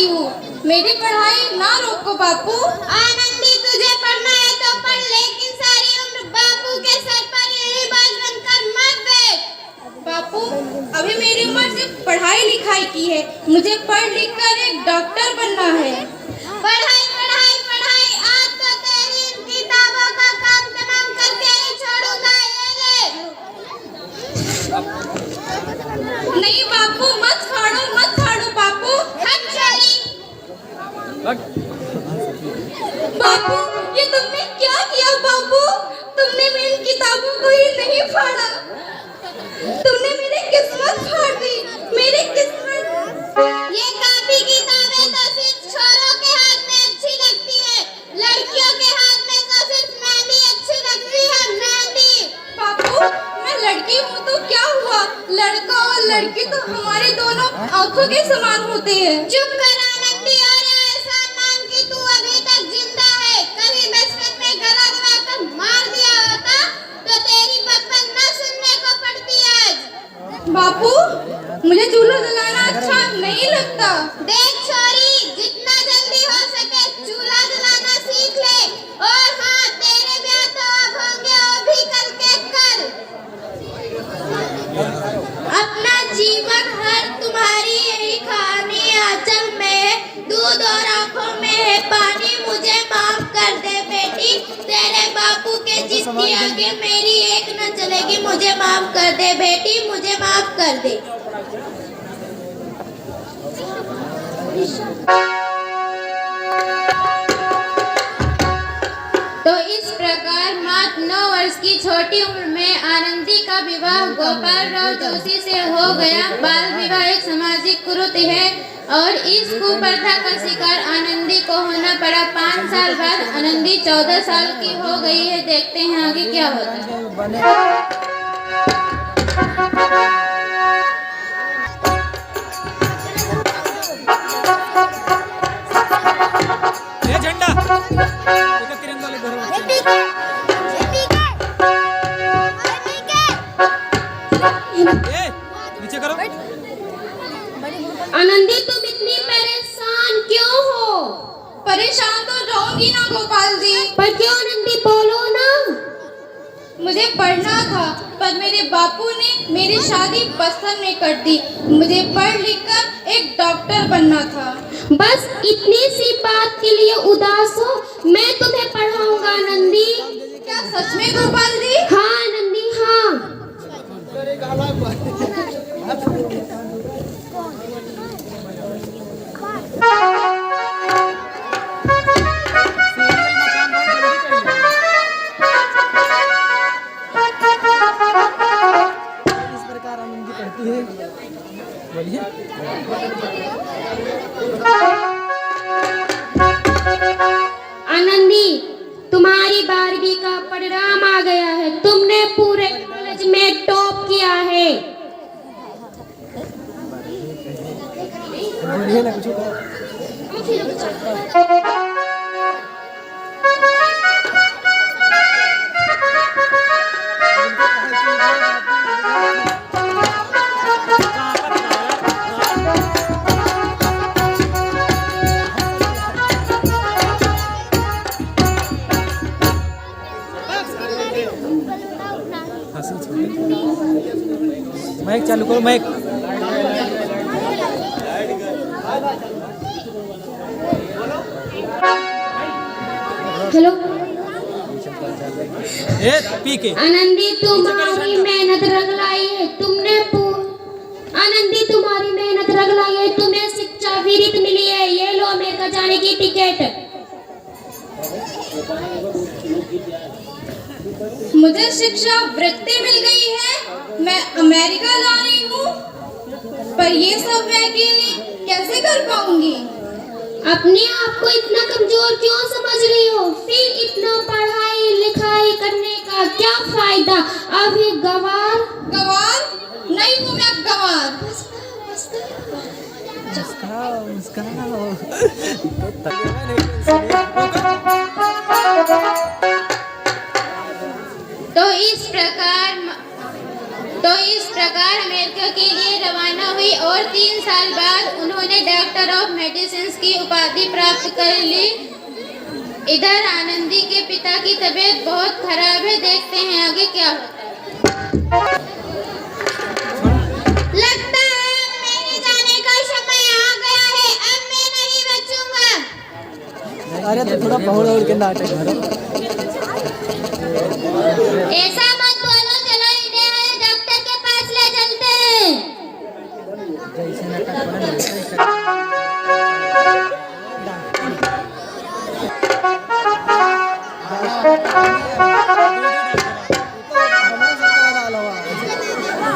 चाहती हूँ। मेरी पढ़ाई ना रोको बापू। आनंदी, तुझे पढ़ना है तो पढ़, लेकिन सारी उम्र बापू के सर पर यही बोझ बनकर मत बैठ। बापू, अभी मेरी उम्र सिर्फ पढ़ाई लिखाई की है। मुझे पढ़ लिख कर एक डॉक्टर बनना है। पढ़ाई पढ़ाई पढ़ाई, आज तो तेरी इन किताबों का काम तमाम करके ही छोड़ूंगा। ये ले। नहीं बापू, मत फाड़ो बापू। हट छोरी। बापू, ये तुमने क्या किया बापू? तुमने मेरी किताबों को ही नहीं फाड़ा, तुमने मेरी किस्मत फाड़ दी। मेरी किस्मत। ये काफी किताबें तो सिर्फ छोरों के हाथ में अच्छी लगती है, लड़कियों के हाथ में तो सिर्फ मेहंदी अच्छी लगती है, मेहंदी। बापू, मैं लड़की हूँ तो क्या हुआ? लड़का और लड़की तो हमारे दोनों आंखों के समान होते हैं। चुप कर आनंदी, और ये एहसान मान कि तू अभी तक जिंदा है। कभी बचपन में गला दबाकर मार दिया होता तो तेरी बकबक न सुनने को पड़ती आज। बापू, मुझे चूल्हा जलाना अच्छा नहीं लगता। देख छोरी, जितना जल्दी हो सके चूल्हा जलाना सीख ले। और हाँ, तेरे ब्याह तो अब होंगे, वो भी कल के कल। अपना जीवन भर तुम्हारी यही कहानी आंचल में, दूध और आंखों में है पानी। मुझे माफ कर दे बेटी, तेरे बापू के जिसके आगे मेरी एक न चलेगी। मुझे माफ कर दे बेटी, मुझे माफ कर दे। तो इस प्रकार मात्र 9 वर्ष की छोटी उम्र में आनंदी का विवाह गोपाल राव जोशी से हो गया। बाल विवाह एक सामाजिक कुरीति है और इस कुप्रथा का शिकार आनंदी को होना पड़ा। 5 साल बाद आनंदी 14 साल की हो गई है। देखते हैं आगे क्या होता है। झंडा तिरंगा ले नीचे करो। आनंदी, तुम इतनी परेशान क्यों हो? परेशान तो रहूंगी ना गोपाल जी। पर क्यों आनंदी, बोलो ना। मुझे पढ़ना था पर मेरे बापू ने मेरी शादी बचपन में कर दी। मुझे पढ़ लिख कर एक डॉक्टर बनना था। बस इतनी सी बात के लिए उदास हो? मैं तुम्हें पढ़ाऊंगा आनंदी। क्या सच में गोपाल जी? हाँ आनंदी, हाँ। इस प्रकार आनंदी पढ़ती है। बोलिए। आनंदी, तुम्हारी 12वीं का परिणाम आ गया है। तुमने पूरे कॉलेज में टॉप किया है। बोलिए ना कुछ। माइक चालू करो, माइक। हेलो पी के। आनंदी, तुम्हारी मेहनत रंग लाई है। आनंदी, तुम्हारी मेहनत रंग लाई है। तुम्हें शिक्षा विरित मिली है। ये लो अमेरिका जाने की टिकट। मुझे शिक्षा वृत्ति मिल गई है। मैं अमेरिका जा रही हूँ पर ये सब मैं अकेली कैसे कर पाऊंगी? अपने आप को इतना कमजोर क्यों समझ रही हो? फिर इतना पढ़ाई लिखाई करने का क्या फायदा? अभी गवार नहीं हूँ मैं गवार। मुस्कुराओ। तो इस प्रकार अमेरिका अमेरिका के लिए रवाना हुई और 3 साल बाद उन्होंने डॉक्टर ऑफ मेडिसिन की उपाधि प्राप्त कर ली। इधर आनंदी के पिता की तबीयत बहुत खराब है, देखते हैं आगे क्या होता है। लगता है मेरे जाने का समय आ गया है, अब मैं नहीं बचूंगा। अरे तो थोड़ा पहुड़ उड़ के नाटक करो। ऐसा मत बोलो, चलो इन्हें डॉक्टर के पास ले चलते हैं। जैसे नाटक बना वैसे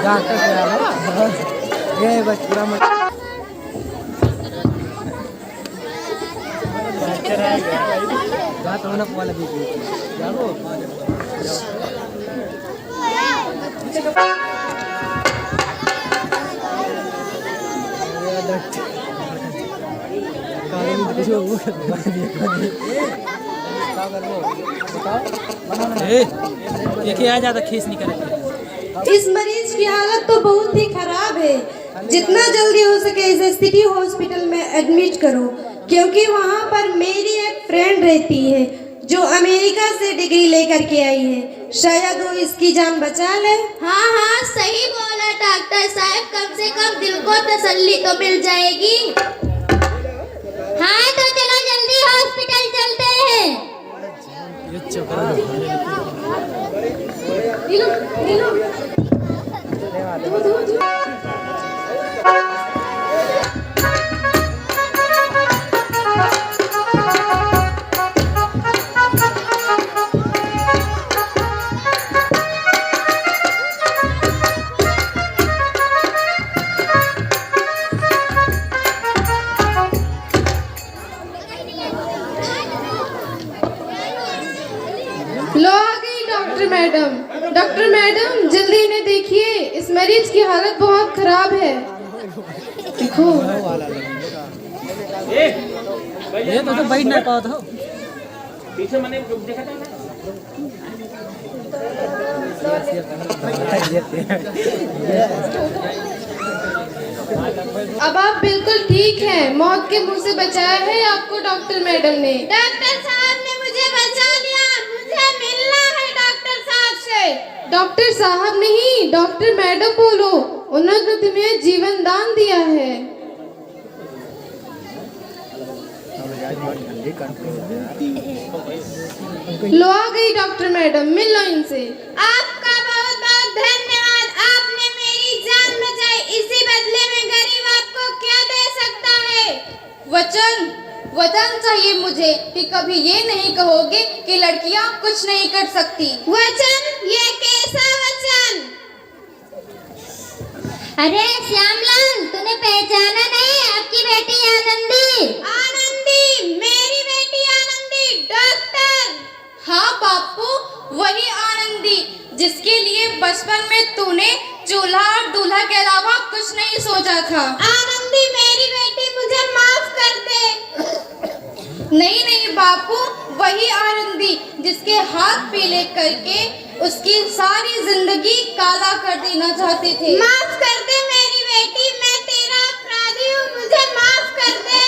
डॉक्टर के आला ये बस पूरा मत बात होना वाला भी जाओ देखिए आ जाता खींच नहीं करे। इस मरीज की हालत तो बहुत ही खराब है। जितना जल्दी हो सके इसे सिटी हॉस्पिटल में एडमिट करो, क्योंकि वहाँ पर मेरी एक फ्रेंड रहती है जो अमेरिका से डिग्री लेकर के आई है। शायद वो इसकी जान बचा ले। हाँ हाँ सही बोला डॉक्टर साहब, कम से कम दिल को तसल्ली तो मिल जाएगी। हाँ तो चलो जल्दी हॉस्पिटल चलते हैं। लो आ गई मैडम। डॉक्टर मैडम जल्दी इन्हें देखिए, इस मरीज की हालत बहुत खराब है। देखो ये तो बैठ नहीं पाओ तो पीछे मैंने देखा था अब आप बिल्कुल ठीक हैं, मौत के मुंह से बचाया है आपको डॉक्टर मैडम ने। डॉक्टर साहब ने मुझे बचा लिया, मुझे मिलना है डॉक्टर साहब से। डॉक्टर साहब नहीं, डॉक्टर मैडम बोलो, उन्होंने तुम्हें जीवन दान दिया है। लो आ गई डॉक्टर मैडम, मिल लो इनसे। आपका बहुत बहुत धन्यवाद, आपने मेरी जान बचाई। इसी बदले में गरीब आपको क्या दे सकता है? वचन चाहिए मुझे कि कभी ये नहीं कहोगे कि लड़कियां कुछ नहीं कर सकती। वचन? ये कैसा वचन? अरे श्यामलाल, तूने पहचाना नहीं? आपकी बेटी आनंदी। आनंदी, मेरी बेटी आनंदी, डॉक्टर। हाँ बापू, वही आनंदी जिसके लिए बचपन में तूने चूल्हा और दूल्हा के अलावा कुछ नहीं सोचा था। आनंदी मेरी बेटी, मुझे माफ कर दे। नहीं बापू, वही आनंदी जिसके हाथ पीले करके उसकी सारी जिंदगी काला कर देना चाहते थे। माफ कर दे मेरी बेटी, मैं तेरा अपराधी हूँ, मुझे माफ कर दे।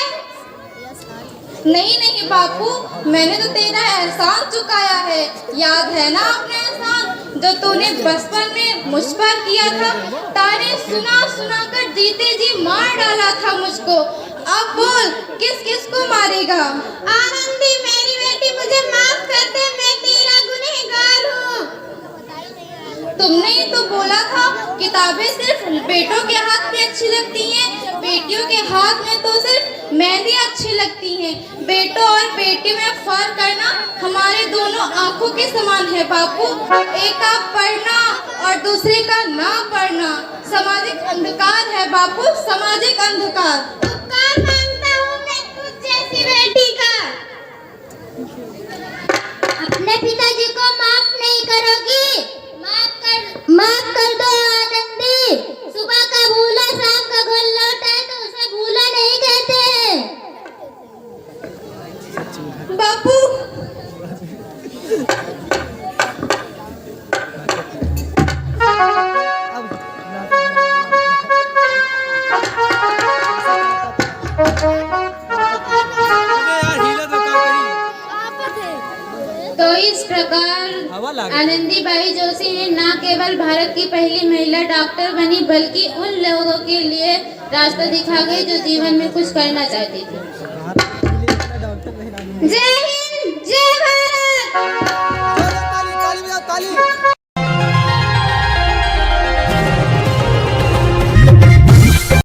नहीं बापू, मैंने तो तेरा एहसान चुकाया है। याद है ना अपना एहसान जो तूने बचपन में मुझ पर किया था? ताने सुना कर जीते जी मार डाला था मुझको। अब बोल, किस को मारेगा? आनंदी मेरी बेटी, मुझे माफ कर दे, मैं तेरा गुनहगार हूँ। तुमने ही तो बोला था किताबें सिर्फ बेटों के हाथ में अच्छी लगती हैं, बेटियों के हाथ में तो सिर्फ मेहंदी अच्छी लगती हैं। बेटों और बेटी में फर्क करना हमारे दोनों आंखों के समान है बापू। एक का पढ़ना और दूसरे का ना पढ़ना सामाजिक अंधकार है बापू, सामाजिक अंधकार। उपकार मांगता हूँ मैं तुझ जैसी बेटी का। अपने पिताजी को माफ नहीं करोगी? माफ कर दो आनंदी। सुबह का भूला शाम का घोल लौटा है तो उसे भूला नहीं कहते। बापू आनंदीबाई जोशी ने न केवल भारत की पहली महिला डॉक्टर बनी बल्कि उन लोगों के लिए रास्ता दिखा गई जो जीवन में कुछ करना चाहती थी। जय